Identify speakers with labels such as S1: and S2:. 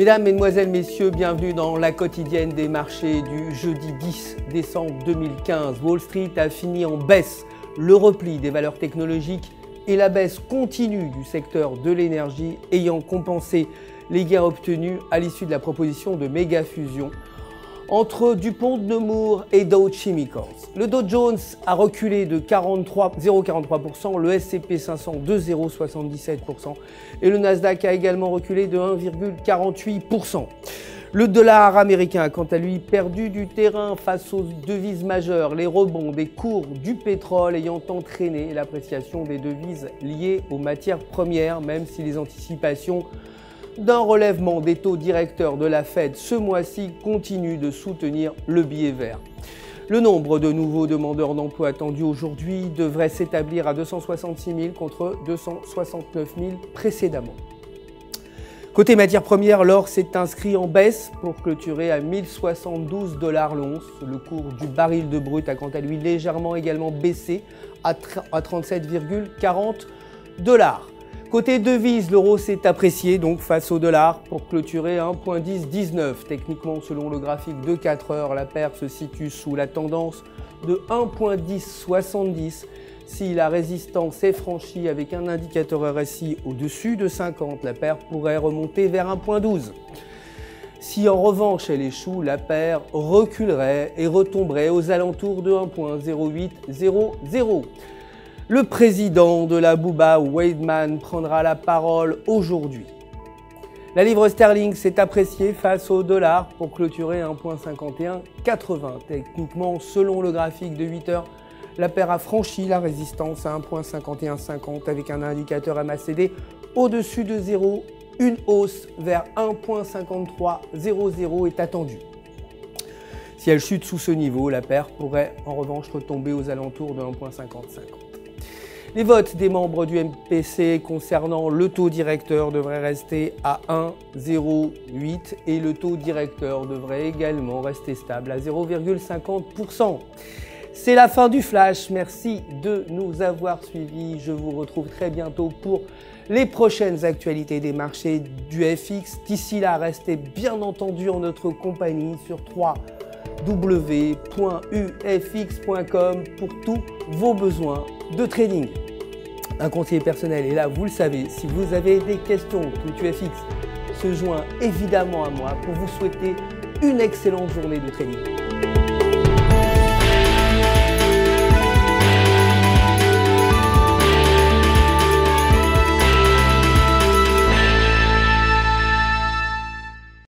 S1: Mesdames, Mesdemoiselles, Messieurs, bienvenue dans la quotidienne des marchés du jeudi 10 décembre 2015. Wall Street a fini en baisse. Le repli des valeurs technologiques et la baisse continue du secteur de l'énergie ayant compensé les gains obtenus à l'issue de la proposition de méga fusion entre DuPont de Nemours et Dow Chemicals. Le Dow Jones a reculé de 0,43%, le S&P 500 de 0,77% et le Nasdaq a également reculé de 1,48%. Le dollar américain a quant à lui perdu du terrain face aux devises majeures, les rebonds des cours du pétrole ayant entraîné l'appréciation des devises liées aux matières premières, même si les anticipations d'un relèvement des taux directeurs de la Fed ce mois-ci continue de soutenir le billet vert. Le nombre de nouveaux demandeurs d'emploi attendus aujourd'hui devrait s'établir à 266 000 contre 269 000 précédemment. Côté matières premières, l'or s'est inscrit en baisse pour clôturer à 1072 $ l'once. Le cours du baril de brut a quant à lui légèrement également baissé à 37,40 $. Côté devises, l'euro s'est apprécié donc face au dollar pour clôturer à 1,1019. Techniquement, selon le graphique de 4 heures, la paire se situe sous la tendance de 1,1070. Si la résistance est franchie avec un indicateur RSI au-dessus de 50, la paire pourrait remonter vers 1,12. Si en revanche elle échoue, la paire reculerait et retomberait aux alentours de 1,0800. Le président de la Bouba, Weidman, prendra la parole aujourd'hui. La livre sterling s'est appréciée face au dollar pour clôturer 1,5180. Techniquement, selon le graphique de 8 heures, la paire a franchi la résistance à 1,5150 avec un indicateur MACD au-dessus de 0. Une hausse vers 1,5300 est attendue. Si elle chute sous ce niveau, la paire pourrait en revanche retomber aux alentours de 1,5050. Les votes des membres du MPC concernant le taux directeur devraient rester à 1,08 et le taux directeur devrait également rester stable à 0,50%. C'est la fin du flash, merci de nous avoir suivis. Je vous retrouve très bientôt pour les prochaines actualités des marchés du FX. D'ici là, restez bien entendu en notre compagnie sur www.ufx.com pour tous vos besoins de trading. Un conseiller personnel est là, vous le savez. Si vous avez des questions, tout UFX se joint évidemment à moi pour vous souhaiter une excellente journée de trading.